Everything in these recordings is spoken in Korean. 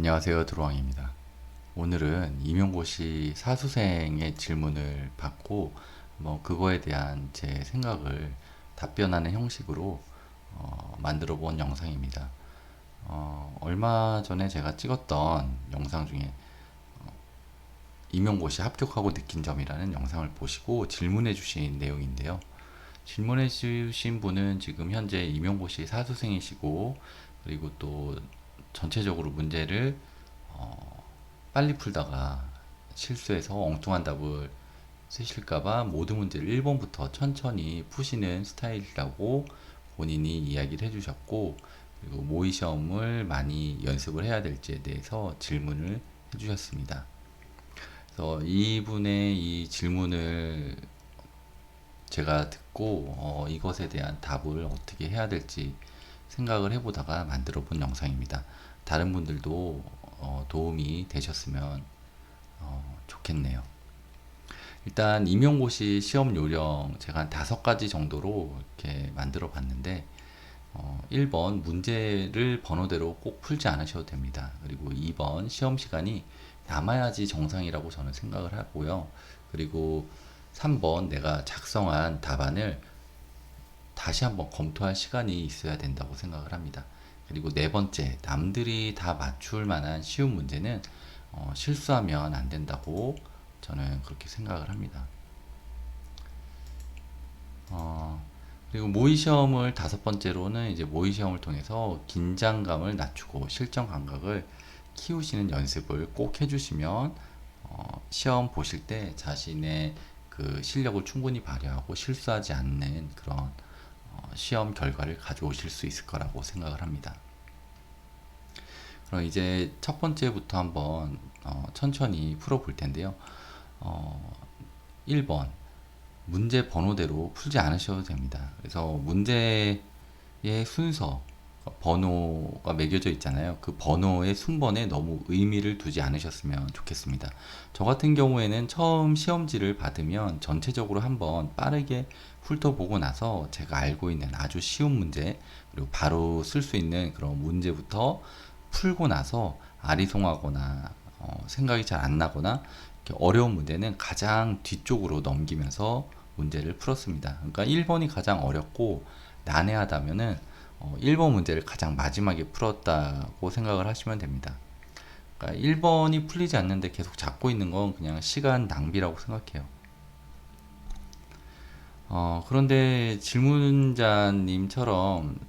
안녕하세요, 드로왕입니다. 오늘은 임용고시 사수생의 질문을 받고 그거에 대한 제 생각을 답변하는 형식으로 만들어 본 영상입니다. 얼마 전에 제가 찍었던 영상 중에 임용고시 합격하고 느낀 점이라는 영상을 보시고 질문해 주신 내용인데요. 질문해 주신 분은 지금 현재 임용고시 사수생이시고, 그리고 또 전체적으로 문제를 빨리 풀다가 실수해서 엉뚱한 답을 쓰실까봐 모든 문제를 1번부터 천천히 푸시는 스타일이라고 본인이 이야기를 해주셨고, 그리고 모의 시험을 많이 연습을 해야 될지에 대해서 질문을 해주셨습니다. 그래서 이분의 이 질문을 제가 듣고 이것에 대한 답을 어떻게 해야 될지 생각을 해보다가 만들어 본 영상입니다. 다른 분들도 도움이 되셨으면 좋겠네요. 일단 임용고시 시험 요령 제가 한 5가지 정도로 이렇게 만들어 봤는데, 1번 문제를 번호대로 꼭 풀지 않으셔도 됩니다. 그리고 2번 시험 시간이 남아야지 정상이라고 저는 생각을 하고요. 그리고 3번 내가 작성한 답안을 다시 한번 검토할 시간이 있어야 된다고 생각을 합니다. 그리고 네 번째, 남들이 다 맞출 만한 쉬운 문제는 실수하면 안 된다고 저는 그렇게 생각을 합니다. 그리고 모의 시험을 5번째로는 이제 모의 시험을 통해서 긴장감을 낮추고 실전 감각을 키우시는 연습을 꼭 해주시면 시험 보실 때 자신의 그 실력을 충분히 발휘하고 실수하지 않는 그런 시험 결과를 가져오실 수 있을 거라고 생각을 합니다. 그럼 이제 첫 번째부터 한번 천천히 풀어볼 텐데요. 어, 1번 문제 번호대로 풀지 않으셔도 됩니다. 그래서 문제의 순서, 번호가 매겨져 있잖아요. 그 번호의 순번에 너무 의미를 두지 않으셨으면 좋겠습니다. 저 같은 경우에는 처음 시험지를 받으면 전체적으로 한번 빠르게 훑어보고 나서 제가 알고 있는 아주 쉬운 문제, 그리고 바로 쓸 수 있는 그런 문제부터 풀고 나서 아리송하거나 생각이 잘 안 나거나 이렇게 어려운 문제는 가장 뒤쪽으로 넘기면서 문제를 풀었습니다. 그러니까 1번이 가장 어렵고 난해하다면은 1번 문제를 가장 마지막에 풀었다고 생각을 하시면 됩니다. 그러니까 1번이 풀리지 않는데 계속 잡고 있는 건 그냥 시간 낭비라고 생각해요. 그런데 질문자님처럼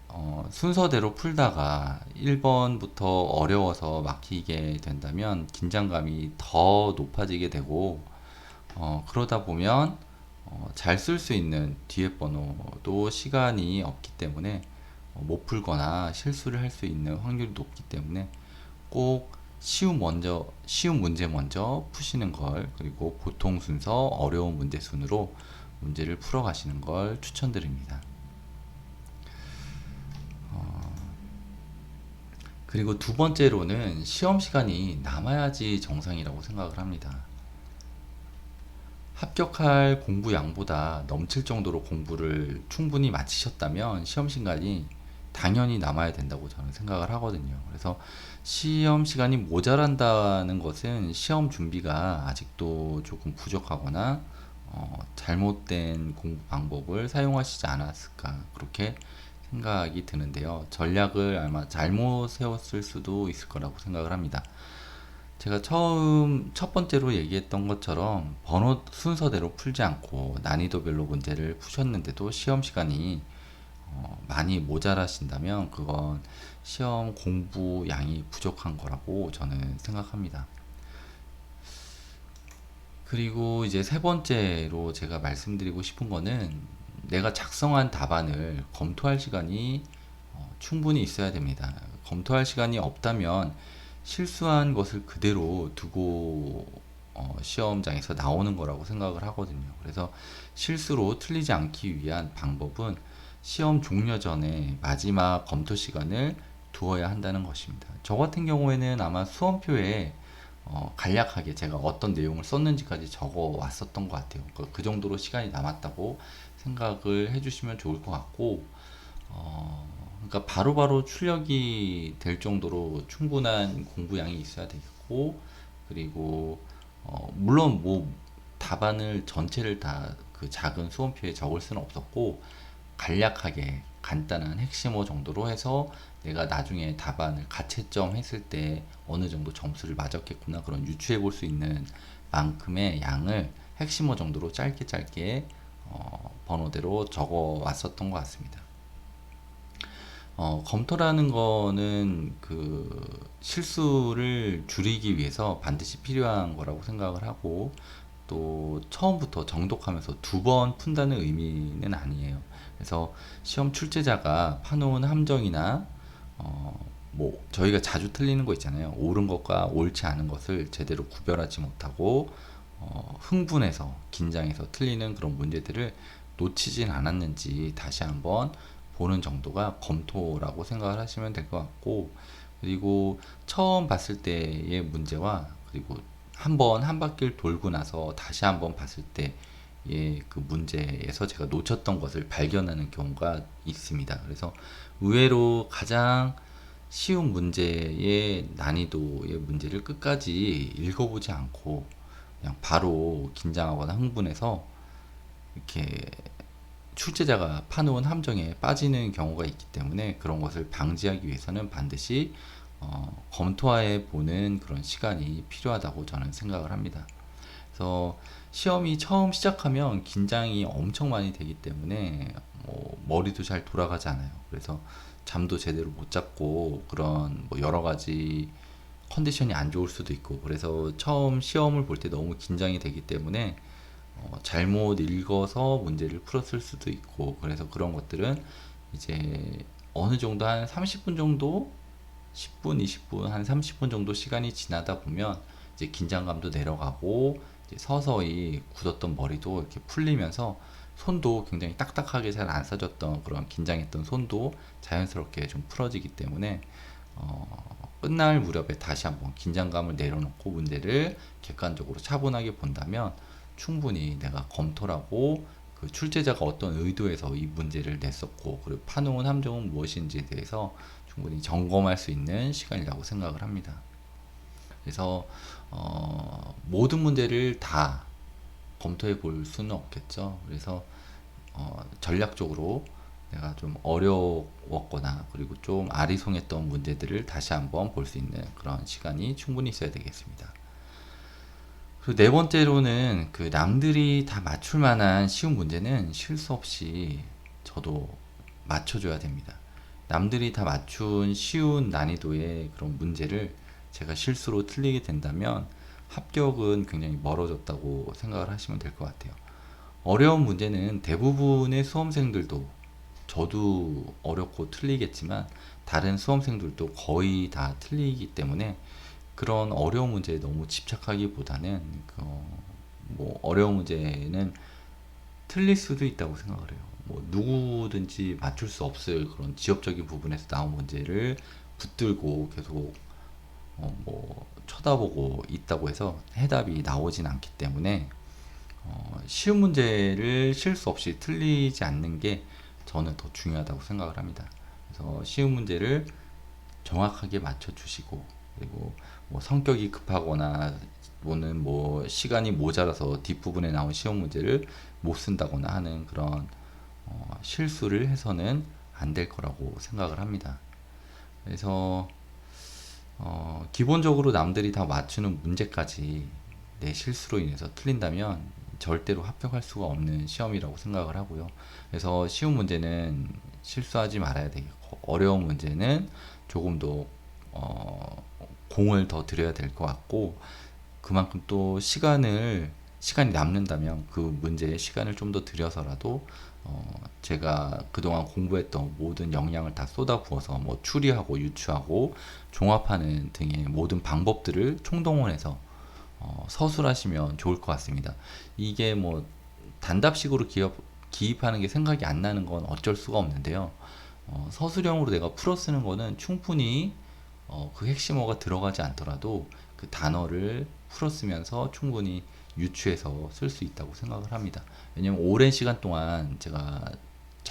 순서대로 풀다가 1번부터 어려워서 막히게 된다면 긴장감이 더 높아지게 되고, 그러다 보면 잘 쓸 수 있는 뒤에 번호도 시간이 없기 때문에 못 풀거나 실수를 할 수 있는 확률이 높기 때문에 꼭 쉬운 문제 먼저 푸시는 걸, 그리고 보통 순서, 어려운 문제 순으로 문제를 풀어 가시는 걸 추천드립니다. 그리고 두 번째로는 시험 시간이 남아야지 정상이라고 생각을 합니다. 합격할 공부 양보다 넘칠 정도로 공부를 충분히 마치셨다면 시험 시간이 당연히 남아야 된다고 저는 생각을 하거든요. 그래서 시험 시간이 모자란다는 것은 시험 준비가 아직도 조금 부족하거나 잘못된 공부 방법을 사용하시지 않았을까, 그렇게 생각이 드는데요. 전략을 아마 잘못 세웠을 수도 있을 거라고 생각을 합니다. 제가 처음 첫 번째로 얘기했던 것처럼 번호 순서대로 풀지 않고 난이도별로 문제를 푸셨는데도 시험 시간이 많이 모자라신다면 그건 시험 공부 양이 부족한 거라고 저는 생각합니다. 그리고 이제 세 번째로 제가 말씀드리고 싶은 거는, 내가 작성한 답안을 검토할 시간이 충분히 있어야 됩니다. 검토할 시간이 없다면 실수한 것을 그대로 두고 시험장에서 나오는 거라고 생각을 하거든요. 그래서 실수로 틀리지 않기 위한 방법은 시험 종료 전에 마지막 검토 시간을 두어야 한다는 것입니다. 저 같은 경우에는 아마 수험표에 간략하게 제가 어떤 내용을 썼는지까지 적어 왔었던 것 같아요. 그 정도로 시간이 남았다고 생각을 해주시면 좋을 것 같고, 그러니까 바로바로 출력이 될 정도로 충분한 공부량이 있어야 되겠고, 그리고 물론 뭐 답안을 전체를 다 그 작은 수험표에 적을 수는 없었고, 간략하게 간단한 핵심어 정도로 해서 내가 나중에 답안을 가채점 했을 때 어느 정도 점수를 맞았겠구나, 그런 유추해 볼 수 있는 만큼의 양을 핵심어 정도로 짧게 짧게 번호대로 적어 왔었던 것 같습니다. 검토라는 거는 그 실수를 줄이기 위해서 반드시 필요한 거라고 생각을 하고, 또 처음부터 정독하면서 두 번 푼다는 의미는 아니에요. 그래서 시험 출제자가 파놓은 함정이나 뭐 저희가 자주 틀리는 거 있잖아요. 옳은 것과 옳지 않은 것을 제대로 구별하지 못하고 흥분해서 긴장해서 틀리는 그런 문제들을 놓치진 않았는지 다시 한번 보는 정도가 검토라고 생각을 하시면 될 것 같고, 그리고 처음 봤을 때의 문제와 그리고 한번 한 바퀴를 돌고 나서 다시 한번 봤을 때의 그 문제에서 제가 놓쳤던 것을 발견하는 경우가 있습니다. 그래서 의외로 가장 쉬운 문제의 난이도의 문제를 끝까지 읽어보지 않고 그냥 바로 긴장하거나 흥분해서 이렇게 출제자가 파놓은 함정에 빠지는 경우가 있기 때문에, 그런 것을 방지하기 위해서는 반드시 검토해 보는 그런 시간이 필요하다고 저는 생각을 합니다. 그래서 시험이 처음 시작하면 긴장이 엄청 많이 되기 때문에 머리도 잘 돌아가지 않아요. 그래서 잠도 제대로 못 잡고 그런 뭐 여러 가지 컨디션이 안 좋을 수도 있고, 그래서 처음 시험을 볼 때 너무 긴장이 되기 때문에 잘못 읽어서 문제를 풀었을 수도 있고, 그래서 그런 것들은 이제 어느 정도 한 30분 정도, 10분, 20분, 한 30분 정도 시간이 지나다 보면 이제 긴장감도 내려가고, 이제 서서히 굳었던 머리도 이렇게 풀리면서 손도 굉장히 딱딱하게 잘 안 써졌던 그런 긴장했던 손도 자연스럽게 좀 풀어지기 때문에 끝날 무렵에 다시 한번 긴장감을 내려놓고 문제를 객관적으로 차분하게 본다면 충분히 내가 검토라고 그 출제자가 어떤 의도에서 이 문제를 냈었고, 그리고 파놓은 함정은 무엇인지에 대해서 충분히 점검할 수 있는 시간이라고 생각을 합니다. 그래서 모든 문제를 다 검토해 볼 수는 없겠죠. 그래서 전략적으로 내가 좀 어려웠거나 그리고 좀 아리송했던 문제들을 다시 한번 볼 수 있는 그런 시간이 충분히 있어야 되겠습니다. 그리고 네 번째로는 그 남들이 다 맞출 만한 쉬운 문제는 실수 없이 저도 맞춰줘야 됩니다. 남들이 다 맞춘 쉬운 난이도의 그런 문제를 제가 실수로 틀리게 된다면 합격은 굉장히 멀어졌다고 생각을 하시면 될 것 같아요. 어려운 문제는 대부분의 수험생들도, 저도 어렵고 틀리겠지만 다른 수험생들도 거의 다 틀리기 때문에 그런 어려운 문제에 너무 집착하기보다는 뭐 어려운 문제는 틀릴 수도 있다고 생각을 해요. 뭐 누구든지 맞출 수 없을 그런 지엽적인 부분에서 나온 문제를 붙들고 계속 뭐 쳐다보고 있다고 해서 해답이 나오진 않기 때문에 쉬운 문제를 실수 없이 틀리지 않는 게 저는 더 중요하다고 생각을 합니다. 그래서 쉬운 문제를 정확하게 맞춰 주시고, 그리고 뭐 성격이 급하거나 또는 뭐 시간이 모자라서 뒷부분에 나온 시험 문제를 못 쓴다거나 하는 그런 실수를 해서는 안 될 거라고 생각을 합니다. 그래서 기본적으로 남들이 다 맞추는 문제까지 내 실수로 인해서 틀린다면 절대로 합격할 수가 없는 시험이라고 생각을 하고요. 그래서 쉬운 문제는 실수하지 말아야 되겠고, 어려운 문제는 조금 더 공을 더 들여야 될 것 같고, 그만큼 또 시간이 남는다면 그 문제에 시간을 좀 더 들여서라도 제가 그동안 공부했던 모든 역량을 다 쏟아부어서 뭐 추리하고 유추하고 종합하는 등의 모든 방법들을 총동원해서 서술하시면 좋을 것 같습니다. 이게 뭐 단답식으로 기입하는 게 생각이 안 나는 건 어쩔 수가 없는데요. 서술형으로 내가 풀어 쓰는 거는 충분히 그 핵심어가 들어가지 않더라도 그 단어를 풀어 쓰면서 충분히 유추해서 쓸 수 있다고 생각을 합니다. 왜냐면 오랜 시간 동안 제가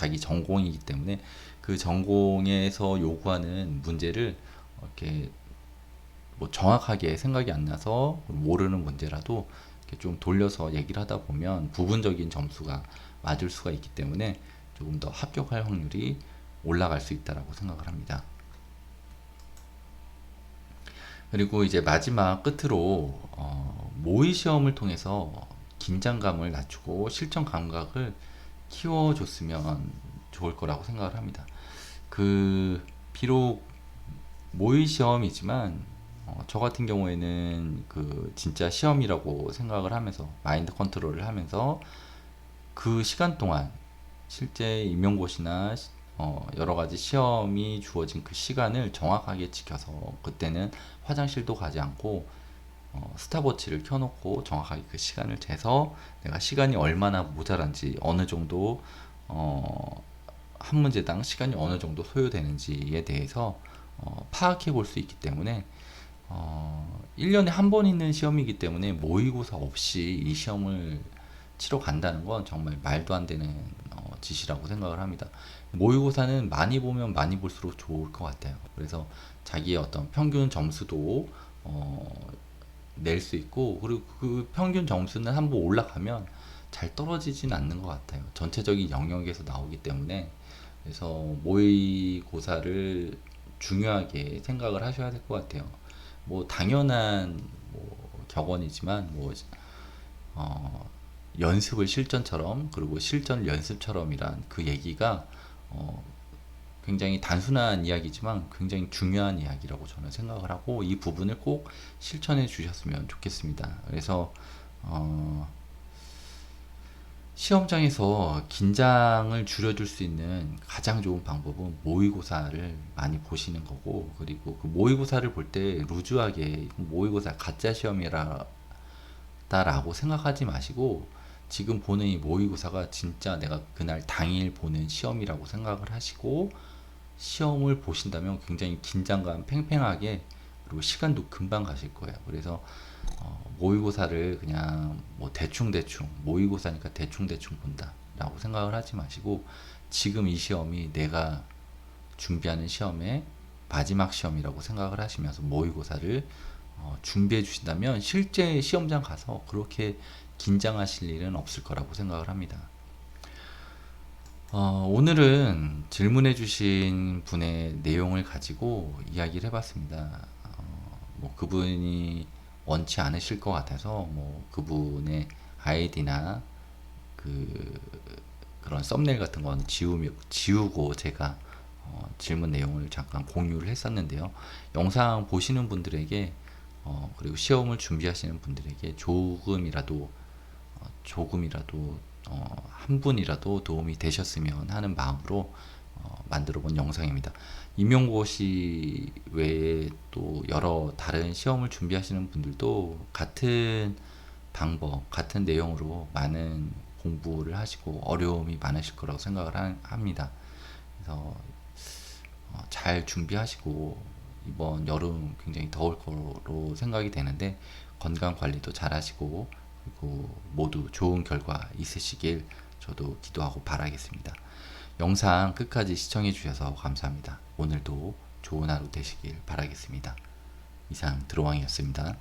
자기 전공이기 때문에 그 전공에서 요구하는 문제를 이렇게 뭐 정확하게 생각이 안 나서 모르는 문제라도 이렇게 좀 돌려서 얘기를 하다 보면 부분적인 점수가 맞을 수가 있기 때문에 조금 더 합격할 확률이 올라갈 수 있다라고 생각을 합니다. 그리고 이제 마지막 끝으로 모의 시험을 통해서 긴장감을 낮추고 실전 감각을 키워줬으면 좋을 거라고 생각을 합니다. 그 비록 모의 시험이지만 저 같은 경우에는 그 진짜 시험이라고 생각을 하면서 마인드 컨트롤을 하면서 그 시간 동안 실제 임용고시나 여러 가지 시험이 주어진 그 시간을 정확하게 지켜서 그때는 화장실도 가지 않고 스탑워치를 켜놓고 정확하게 그 시간을 재서 내가 시간이 얼마나 모자란지 어느 정도 한 문제당 시간이 어느 정도 소요되는지에 대해서 파악해 볼 수 있기 때문에 1년에 한 번 있는 시험이기 때문에 모의고사 없이 이 시험을 치러 간다는 건 정말 말도 안 되는 짓이라고 생각을 합니다. 모의고사는 많이 보면 많이 볼수록 좋을 것 같아요. 그래서 자기의 어떤 평균 점수도 낼 수 있고, 그리고 그 평균 점수는 한번 올라가면 잘 떨어지진 않는 것 같아요. 전체적인 영역에서 나오기 때문에. 그래서 모의고사를 중요하게 생각을 하셔야 될 것 같아요. 뭐 당연한 뭐 격언이지만 뭐 연습을 실전처럼 그리고 실전을 연습처럼이란 그 얘기가 굉장히 단순한 이야기지만 굉장히 중요한 이야기라고 저는 생각을 하고 이 부분을 꼭 실천해 주셨으면 좋겠습니다. 그래서 시험장에서 긴장을 줄여줄 수 있는 가장 좋은 방법은 모의고사를 많이 보시는 거고, 그리고 그 모의고사를 볼 때 루즈하게 모의고사 가짜 시험이라고 생각하지 마시고 지금 보는 이 모의고사가 진짜 내가 그날 당일 보는 시험이라고 생각을 하시고 시험을 보신다면 굉장히 긴장감 팽팽하게, 그리고 시간도 금방 가실 거예요. 그래서 모의고사를 그냥 뭐 대충 모의고사니까 대충 본다 라고 생각을 하지 마시고 지금 이 시험이 내가 준비하는 시험의 마지막 시험이라고 생각을 하시면서 모의고사를 준비해 주신다면 실제 시험장 가서 그렇게 긴장하실 일은 없을 거라고 생각을 합니다. 오늘은 질문해 주신 분의 내용을 가지고 이야기를 해봤습니다. 뭐 그분이 원치 않으실 것 같아서 뭐 그분의 아이디나 그런 썸네일 같은 건 지우고 제가 질문 내용을 잠깐 공유를 했었는데요. 영상 보시는 분들에게 그리고 시험을 준비하시는 분들에게 조금이라도 한 분이라도 도움이 되셨으면 하는 마음으로 만들어 본 영상입니다. 임용고시 외에 또 여러 다른 시험을 준비하시는 분들도 같은 방법, 같은 내용으로 많은 공부를 하시고 어려움이 많으실 거라고 생각을 합니다. 그래서 잘 준비하시고 이번 여름 굉장히 더울 거로 생각이 되는데 건강 관리도 잘 하시고 그리고 모두 좋은 결과 있으시길 저도 기도하고 바라겠습니다. 영상 끝까지 시청해 주셔서 감사합니다. 오늘도 좋은 하루 되시길 바라겠습니다. 이상 드로왕이었습니다.